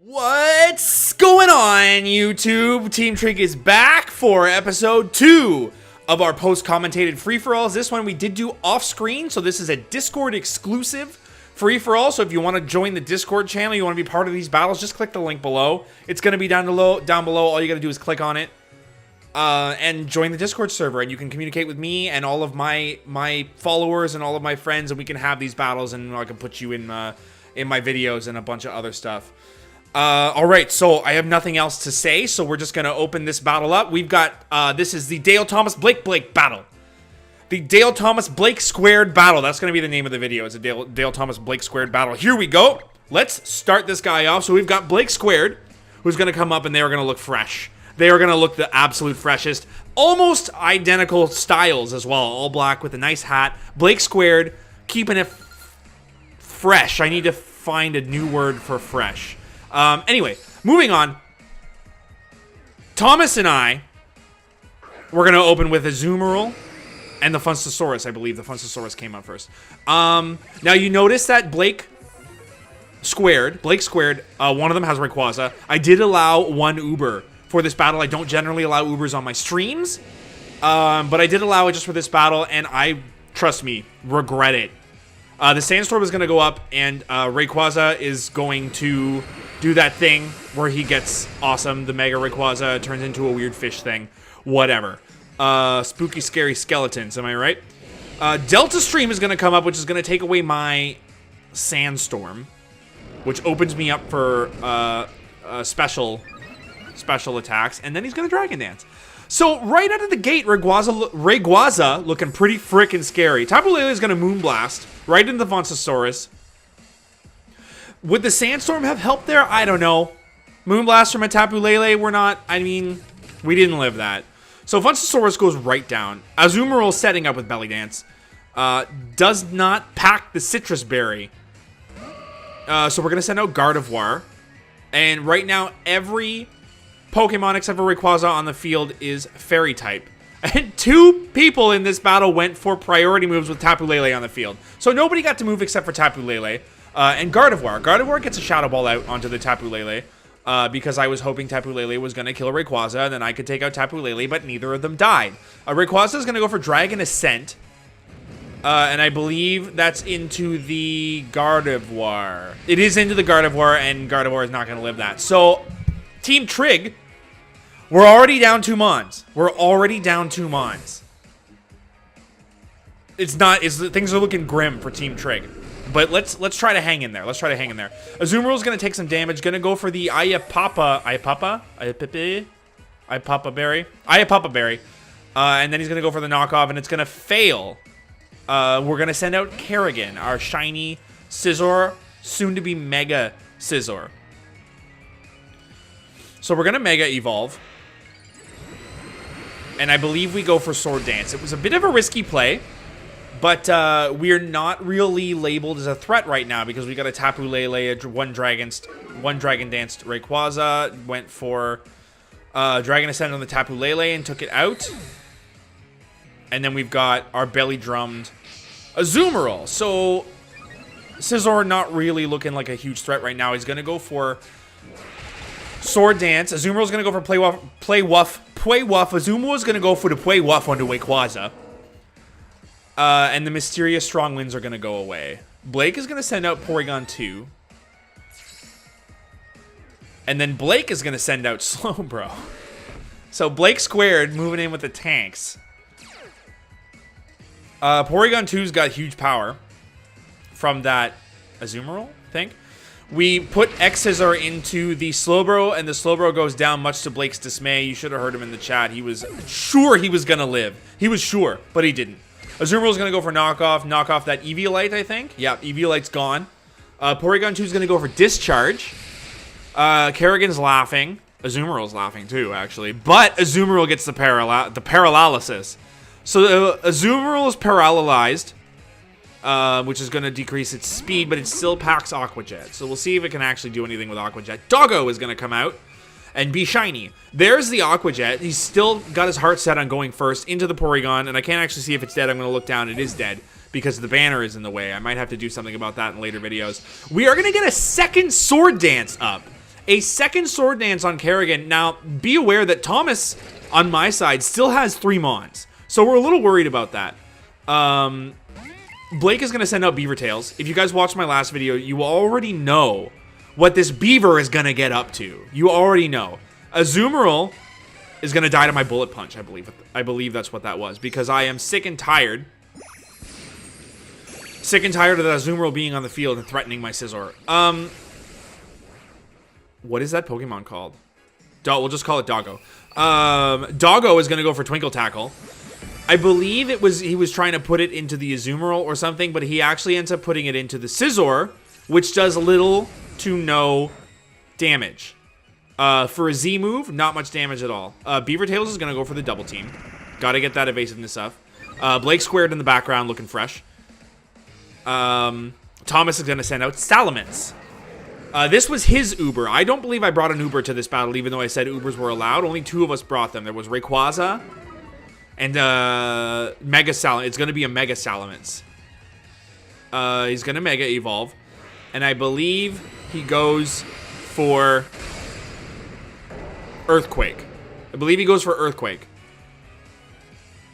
What's going on, YouTube? TeamTrigg is back for episode 2 of our post-commentated free-for-alls. This one we did do off-screen, so this is a Discord exclusive free-for-all. So if you want to join the Discord channel, you want to be part of these battles, just click the link below. It's going to be down below. All you got to do is click on it and join the Discord server, and you can communicate with me and all of my followers and all of my friends, and we can have these battles, and I can put you in my videos and a bunch of other stuff. Alright, so I have nothing else to say, so we're just gonna open this battle up. We've got, this is the Dale Thomas Blake battle. The Dale Thomas Blake squared battle. That's gonna be the name of the video. It's a Dale Thomas Blake squared battle. Here we go. Let's start this guy off. So we've got Blake squared, who's gonna come up, and they are gonna look fresh. They are gonna look the absolute freshest. Almost identical styles as well. All black with a nice hat. Blake squared, keeping it fresh. I need to find a new word for fresh. Anyway, moving on. Thomas and I, we're going to open with a Azumarill and the Funstosaurus. I believe the Funstosaurus came out first. Now you notice that Blake squared, one of them has Rayquaza. I did allow one Uber for this battle. I don't generally allow Ubers on my streams, but I did allow it just for this battle, and I, trust me, regret it. The Sandstorm is going to go up, and Rayquaza is going to do that thing where he gets awesome. The Mega Rayquaza turns into a weird fish thing. Whatever. Spooky, scary skeletons, am I right? Delta Stream is going to come up, which is going to take away my Sandstorm, which opens me up for special attacks, and then he's going to Dragon Dance. So, right out of the gate, Rayquaza looking pretty freaking scary. Tapu Lele is going to Moonblast right into the Funstosaurus. Would the Sandstorm have helped there? I don't know. Moonblast from a Tapu Lele, we didn't live that. So, Funstosaurus goes right down. Azumarill setting up with Belly Dance. Does not pack the Citrus Berry. So, we're going to send out Gardevoir. And right now, every Pokemon except for Rayquaza on the field is Fairy type. And 2 people in this battle went for priority moves with Tapu Lele on the field. So nobody got to move except for Tapu Lele. And Gardevoir. Gardevoir gets a Shadow Ball out onto the Tapu Lele. Because I was hoping Tapu Lele was going to kill Rayquaza, and then I could take out Tapu Lele, but neither of them died. Rayquaza is going to go for Dragon Ascent. And I believe that's into the Gardevoir. It is into the Gardevoir, and Gardevoir is not going to live that. So, TeamTrigg, we're already down 2 Mons. Things are looking grim for TeamTrigg. But let's try to hang in there. Azumarill is going to take some damage. Going to go for the Ayapapa Berry. And then he's going to go for the knockoff, and it's going to fail. We're going to send out Kerrigan, our shiny Scizor, soon to be Mega Scizor. So we're going to Mega Evolve. And I believe we go for Sword Dance. It was a bit of a risky play, but we're not really labeled as a threat right now because we got a Tapu Lele, one Dragon Danced Rayquaza, went for Dragon Ascent on the Tapu Lele and took it out. And then we've got our belly drummed Azumarill. So Scizor not really looking like a huge threat right now. He's going to go for Sword Dance. Azumarill's going to go for Play Wuff. Azumarill's going to go for the Play Wuff onto Rayquaza. And the mysterious strong winds are going to go away. Blake is going to send out Porygon 2. And then Blake is going to send out Slowbro. So Blake squared, moving in with the tanks. Porygon 2's got huge power from that Azumarill, I think. We put X-Scissor into the Slowbro, and the Slowbro goes down much to Blake's dismay. You should have heard him in the chat. He was sure he was going to live. He was sure, but he didn't. Azumarill's going to go for knock off that Eviolite, I think. Yeah, Eviolite's gone. Porygon 2 is going to go for Discharge. Kerrigan's laughing. Azumarill's laughing too, actually. But Azumarill gets the paralysis. So Azumarill is paralyzed, which is going to decrease its speed, but it still packs Aqua Jet. So we'll see if it can actually do anything with Aqua Jet. Doggo is going to come out and be shiny. There's the Aqua Jet. He's still got his heart set on going first into the Porygon, and I can't actually see if it's dead. I'm going to look down. It is dead because the banner is in the way. I might have to do something about that in later videos. We are going to get a second Sword Dance up. A second Sword Dance on Kerrigan. Now, be aware that Tomas, on my side, still has 3 Mons. So we're a little worried about that. Blake is going to send out Beaver Tails. If you guys watched my last video, you already know what this Beaver is going to get up to. You already know. Azumarill is going to die to my Bullet Punch, I believe. I believe that's what that was. Because I am sick and tired. Sick and tired of the Azumarill being on the field and threatening my Scizor. What is that Pokemon called? We'll just call it Doggo. Doggo is going to go for Twinkle Tackle. I believe he was trying to put it into the Azumarill or something, but he actually ends up putting it into the Scizor, which does little to no damage. For a Z move, not much damage at all. Beaver Tails is going to go for the double team. Got to get that evasiveness up. Blake squared in the background, looking fresh. Thomas is going to send out Salamence. This was his Uber. I don't believe I brought an Uber to this battle, even though I said Ubers were allowed. Only 2 of us brought them. There was Rayquaza and Mega Salamence. It's going to be a Mega Salamence. He's going to Mega Evolve. And I believe he goes for Earthquake. I believe he goes for Earthquake.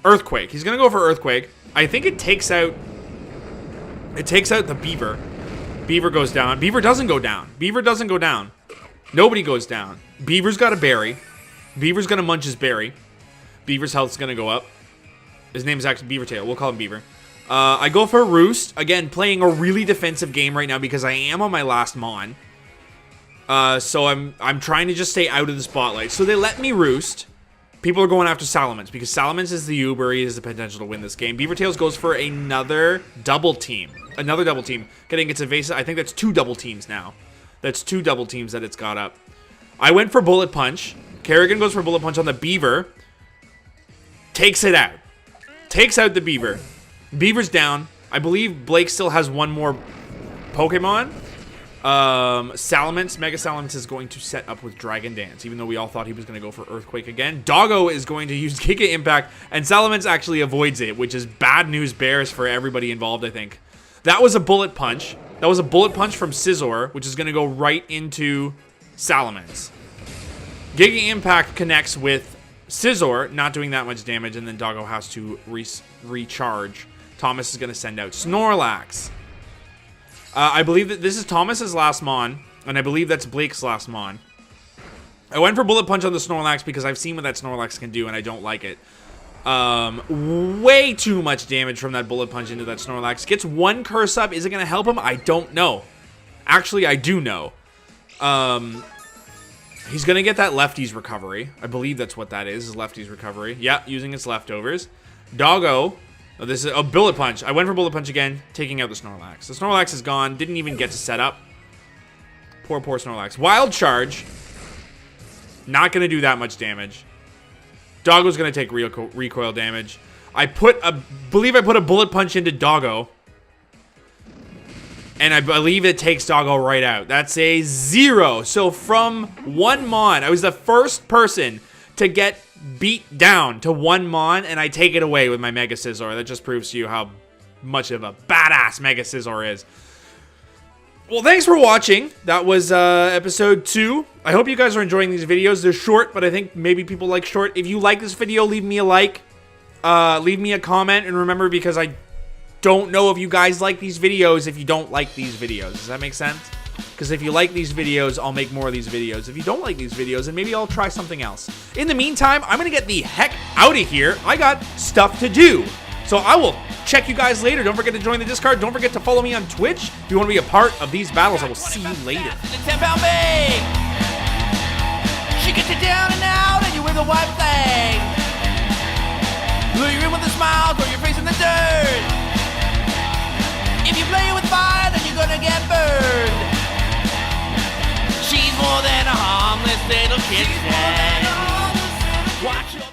Earthquake. He's going to go for Earthquake. I think it takes out the Beaver. Beaver goes down. Beaver doesn't go down. Beaver doesn't go down. Nobody goes down. Beaver's got a berry. Beaver's going to munch his berry. Beaver's health's going to go up. His name is actually Beaver Tail. We'll call him Beaver. I go for Roost. Again, playing a really defensive game right now because I am on my last Mon. So I'm trying to just stay out of the spotlight. So they let me Roost. People are going after Salamence because Salamence is the Uber. He has the potential to win this game. Beaver Tails goes for another double team. Another double team. Getting its evasive. I think that's 2 double teams now. That's 2 double teams that it's got up. I went for Bullet Punch. Kerrigan goes for Bullet Punch on the Beaver. Takes it out. Takes out the Beaver. Beaver's down. I believe Blake still has 1 more Pokemon. Salamence, Mega Salamence is going to set up with Dragon Dance, even though we all thought he was going to go for Earthquake again. Doggo is going to use Giga Impact, and Salamence actually avoids it, which is bad news bears for everybody involved, I think. That was a Bullet Punch. That was a Bullet Punch from Scizor, which is going to go right into Salamence. Giga Impact connects with Scizor, not doing that much damage, and then Doggo has to recharge. Thomas is going to send out Snorlax. I believe that this is Thomas's last Mon, and I believe that's Blake's last Mon. I went for Bullet Punch on the Snorlax because I've seen what that Snorlax can do, and I don't like it. Way too much damage from that Bullet Punch into that Snorlax. Gets 1 curse up. Is it going to help him? I don't know. Actually, I do know. He's going to get that Lefty's Recovery. I believe that's what that is Lefty's Recovery. Yeah, using its leftovers. Doggo. Oh, this is a Bullet Punch. I went for Bullet Punch again, taking out the Snorlax. The Snorlax is gone. Didn't even get to set up. Poor Snorlax. Wild Charge. Not going to do that much damage. Doggo's going to take recoil damage. I believe I put a Bullet Punch into Doggo. And I believe it takes Doggo right out. That's a 0. So from 1 Mon, I was the first person to get beat down to 1 Mon, and I take it away with my Mega Scizor. That just proves to you how much of a badass Mega Scizor is. Well, thanks for watching. That was episode 2. I hope you guys are enjoying these videos. They're short, but I think maybe people like short. If you like this video, leave me a like. Leave me a comment, and remember, because I don't know if you guys like these videos if you don't like these videos. Does that make sense? Because if you like these videos, I'll make more of these videos. If you don't like these videos, then maybe I'll try something else. In the meantime, I'm going to get the heck out of here. I got stuff to do. So I will check you guys later. Don't forget to join the Discord. Don't forget to follow me on Twitch if you want to be a part of these battles. I will see you later. She gets you down and out and you wear the white flag. Lure you in with a smile, throw your face in the dirt. If you play with fire, then you're gonna get burned. She's more than a harmless little kitten. Watch your